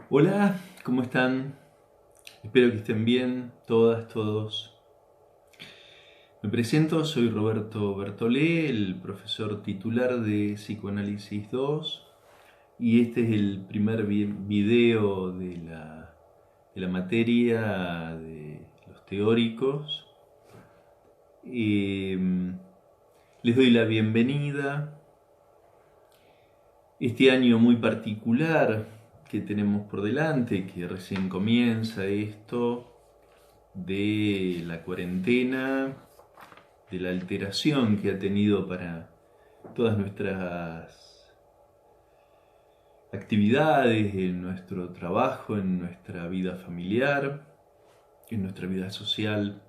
Hola, ¿cómo están? Espero que estén bien, todas, todos. Me presento, soy Roberto Bertolé, el profesor titular de Psicoanálisis 2, y este es el primer video de la materia de los teóricos. Les doy la bienvenida. Este año muy particular que tenemos por delante, que recién comienza esto de la cuarentena, de la alteración que ha tenido para todas nuestras actividades, en nuestro trabajo, en nuestra vida familiar, en nuestra vida social.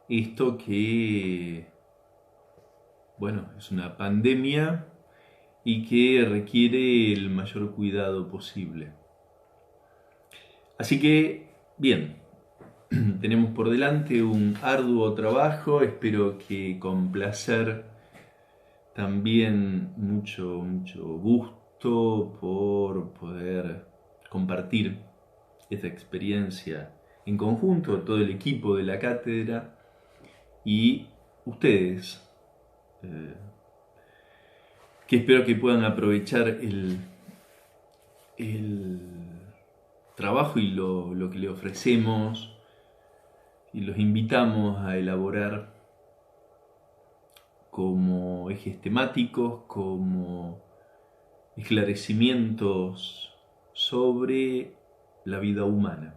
Esto que, bueno, es una pandemia y que requiere el mayor cuidado posible. Así que, bien, tenemos por delante un arduo trabajo, espero que con placer, también mucho gusto por poder compartir esta experiencia en conjunto, todo el equipo de la cátedra y ustedes, que espero que puedan aprovechar el trabajo y lo que le ofrecemos y los invitamos a elaborar como ejes temáticos, como esclarecimientos sobre la vida humana.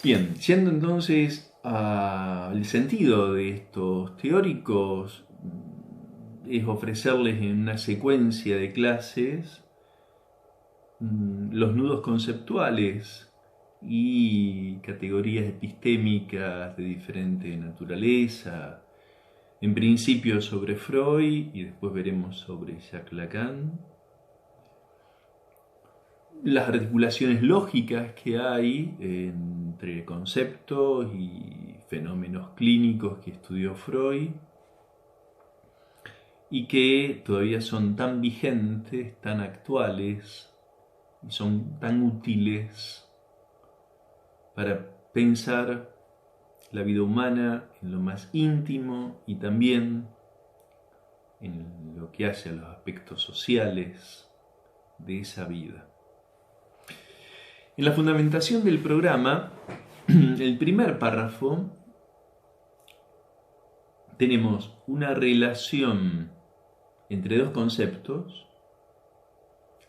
Bien, yendo entonces al sentido de estos teóricos, es ofrecerles en una secuencia de clases los nudos conceptuales y categorías epistémicas de diferente naturaleza, en principio sobre Freud y después veremos sobre Jacques Lacan, las articulaciones lógicas que hay entre conceptos y fenómenos clínicos que estudió Freud y que todavía son tan vigentes, tan actuales y son tan útiles para pensar la vida humana en lo más íntimo y también en lo que hace a los aspectos sociales de esa vida. En la fundamentación del programa, el primer párrafo, tenemos una relación entre dos conceptos,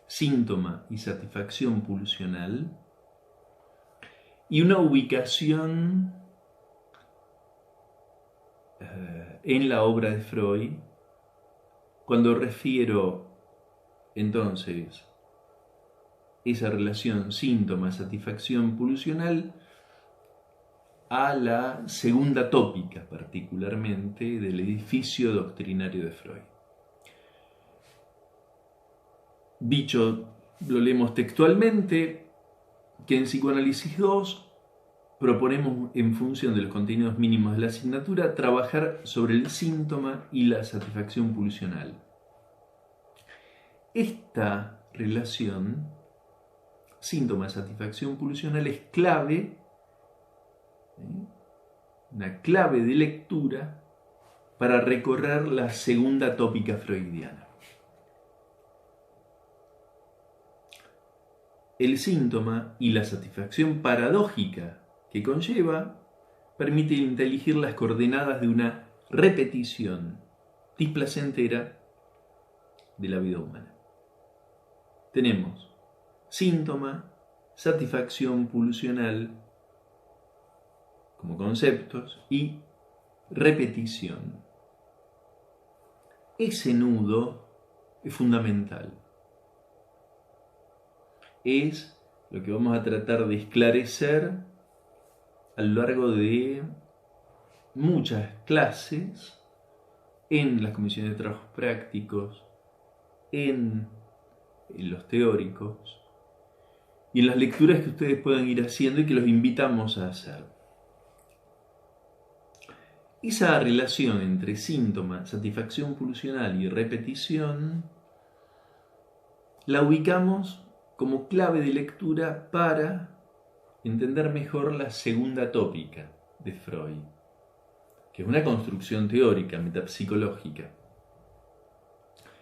síntoma y satisfacción pulsional, y una ubicación en la obra de Freud, cuando refiero entonces esa relación síntoma-satisfacción pulsional a la segunda tópica, particularmente del edificio doctrinario de Freud. Dicho, lo leemos textualmente, que en Psicoanálisis 2 proponemos, en función de los contenidos mínimos de la asignatura, trabajar sobre el síntoma y la satisfacción pulsional. Esta relación, síntoma-satisfacción pulsional, es clave, una clave de lectura para recorrer la segunda tópica freudiana. El síntoma y la satisfacción paradójica que conlleva permite inteligir las coordenadas de una repetición displacentera de la vida humana. Tenemos síntoma, satisfacción pulsional como conceptos y repetición. Ese nudo es fundamental. Es lo que vamos a tratar de esclarecer a lo largo de muchas clases, en las comisiones de trabajos prácticos, en los teóricos y en las lecturas que ustedes puedan ir haciendo y que los invitamos a hacer. Esa relación entre síntoma, satisfacción pulsional y repetición la ubicamos como clave de lectura para entender mejor la segunda tópica de Freud, que es una construcción teórica, metapsicológica.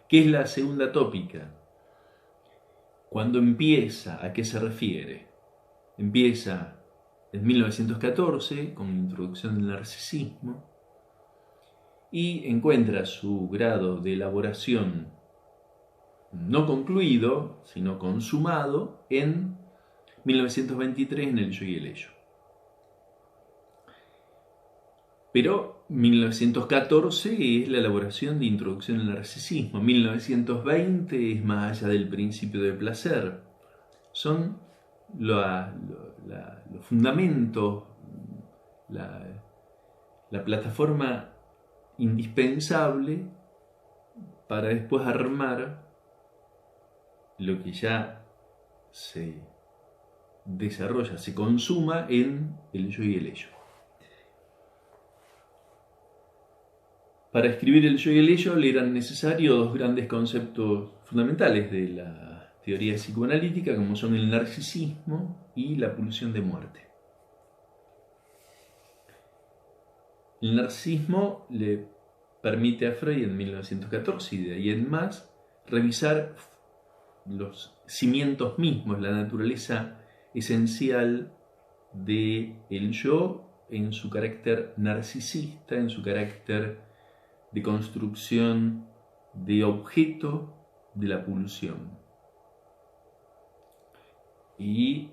¿Qué es la segunda tópica? ¿Cuándo empieza? ¿A qué se refiere? Empieza en 1914 con la introducción del narcisismo y encuentra su grado de elaboración no concluido, sino consumado en 1923 en El Yo y el Ello. Pero 1914 es la elaboración de Introducción al Narcisismo, 1920 es Más allá del principio del placer. Son los fundamentos, la plataforma indispensable para después armar lo que ya se desarrolla, se consuma en El Yo y el Ello. Para escribir El Yo y el Ello le eran necesarios dos grandes conceptos fundamentales de la teoría psicoanalítica, como son el narcisismo y la pulsión de muerte. El narcisismo le permite a Freud en 1914 y de ahí en más revisar los cimientos mismos, la naturaleza esencial de el yo en su carácter narcisista, en su carácter de construcción de objeto de la pulsión. Y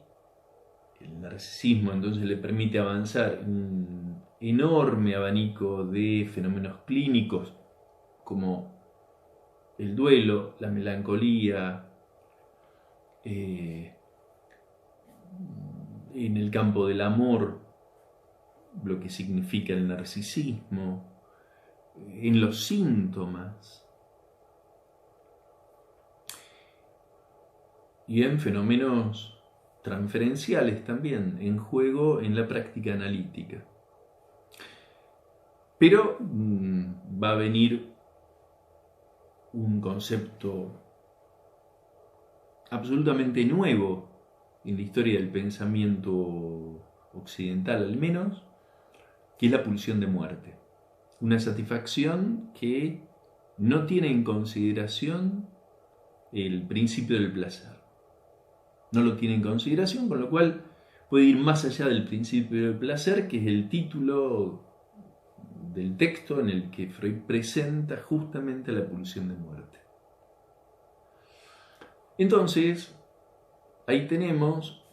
el narcisismo entonces le permite avanzar un enorme abanico de fenómenos clínicos como el duelo, la melancolía, en el campo del amor, lo que significa el narcisismo, en los síntomas y en fenómenos transferenciales también, en juego en la práctica analítica. Pero va a venir un concepto absolutamente nuevo en la historia del pensamiento occidental al menos, que es la pulsión de muerte. Una satisfacción que no tiene en consideración el principio del placer. No lo tiene en consideración, con lo cual puede ir más allá del principio del placer, que es el título del texto en el que Freud presenta justamente la pulsión de muerte. Entonces, ahí tenemos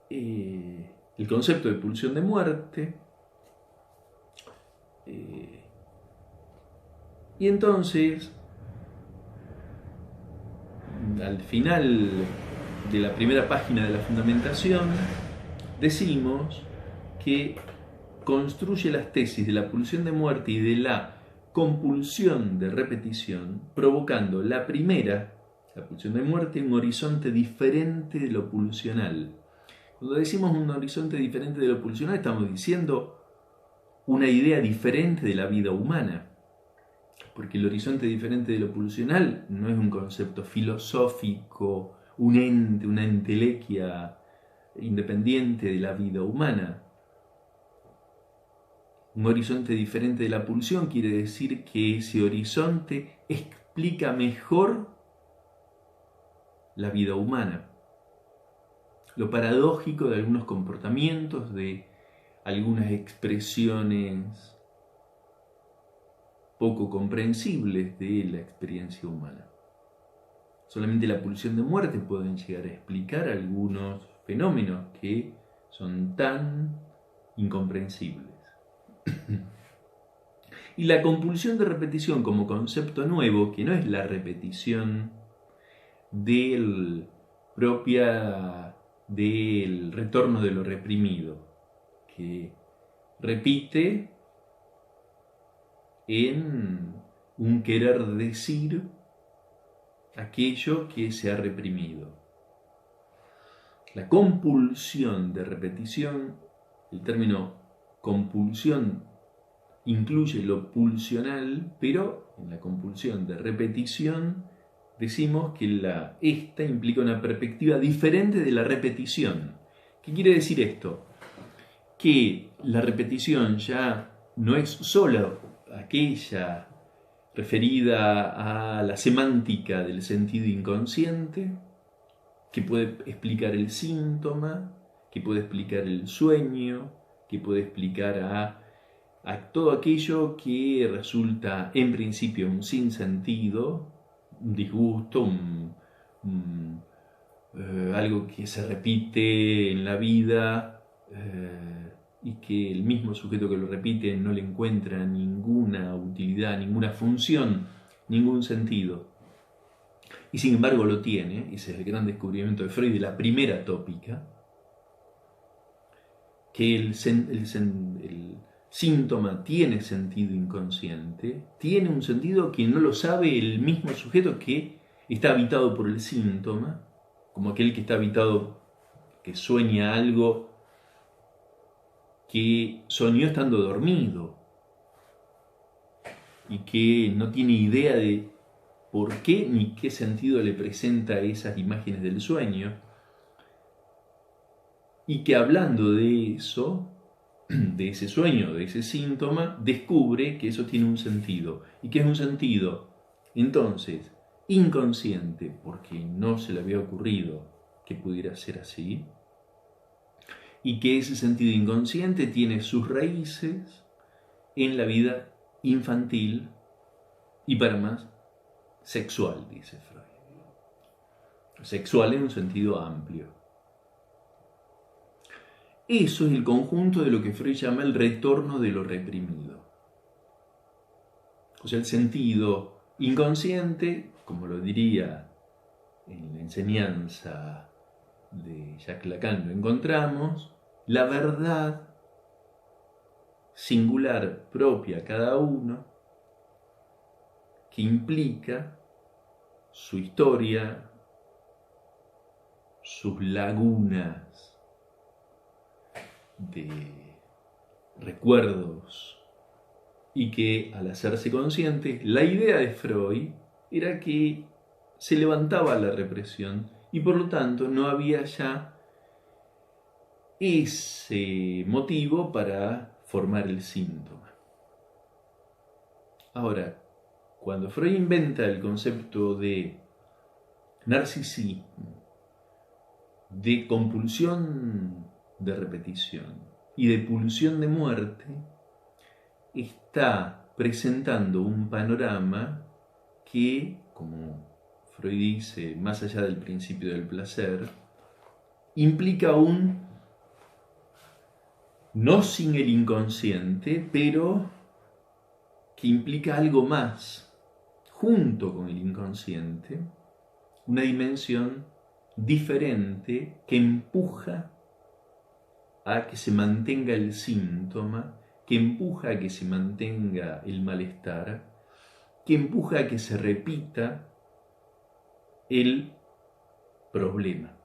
el concepto de pulsión de muerte, y entonces, al final de la primera página de la fundamentación, decimos que construye las tesis de la pulsión de muerte y de la compulsión de repetición, provocando la primera, la pulsión de muerte, un horizonte diferente de lo pulsional. Cuando decimos un horizonte diferente de lo pulsional, estamos diciendo una idea diferente de la vida humana, porque el horizonte diferente de lo pulsional no es un concepto filosófico, un ente, una entelequia independiente de la vida humana. Un horizonte diferente de la pulsión quiere decir que ese horizonte explica mejor la vida humana, lo paradójico de algunos comportamientos, de algunas expresiones poco comprensibles de la experiencia humana. Solamente la pulsión de muerte puede llegar a explicar algunos fenómenos que son tan incomprensibles. Y la compulsión de repetición como concepto nuevo, que no es la repetición del retorno de lo reprimido, que repite en un querer decir aquello que se ha reprimido. La compulsión de repetición, el término compulsión incluye lo pulsional, pero en la compulsión de repetición decimos que esta implica una perspectiva diferente de la repetición. ¿Qué quiere decir esto? Que la repetición ya no es solo aquella referida a la semántica del sentido inconsciente, que puede explicar el síntoma, que puede explicar el sueño, que puede explicar a todo aquello que resulta en principio un sinsentido, un disgusto, algo que se repite en la vida y que el mismo sujeto que lo repite no le encuentra ninguna utilidad, ninguna función, ningún sentido. Y sin embargo lo tiene, ese es el gran descubrimiento de Freud, de la primera tópica, que el síntoma tiene sentido inconsciente, tiene un sentido que no lo sabe el mismo sujeto que está habitado por el síntoma, como aquel que está habitado, que sueña algo que soñó estando dormido y que no tiene idea de por qué ni qué sentido le presenta esas imágenes del sueño, y que hablando de eso, de ese sueño, de ese síntoma, descubre que eso tiene un sentido. ¿Y qué es un sentido? Entonces, inconsciente, porque no se le había ocurrido que pudiera ser así, y que ese sentido inconsciente tiene sus raíces en la vida infantil y para más sexual, dice Freud. Sexual en un sentido amplio. Eso es el conjunto de lo que Freud llama el retorno de lo reprimido. O sea, el sentido inconsciente, como lo diría en la enseñanza de Jacques Lacan, lo encontramos, la verdad singular propia a cada uno, que implica su historia, sus lagunas de recuerdos, y que al hacerse consciente, la idea de Freud era que se levantaba la represión y por lo tanto no había ya ese motivo para formar el síntoma. Ahora, cuando Freud inventa el concepto de narcisismo, de compulsión de repetición y de pulsión de muerte, está presentando un panorama que, como Freud dice, más allá del principio del placer, implica no sin el inconsciente, pero que implica algo más, junto con el inconsciente, una dimensión diferente que empuja a que se mantenga el síntoma, que empuja a que se mantenga el malestar, que empuja a que se repita el problema.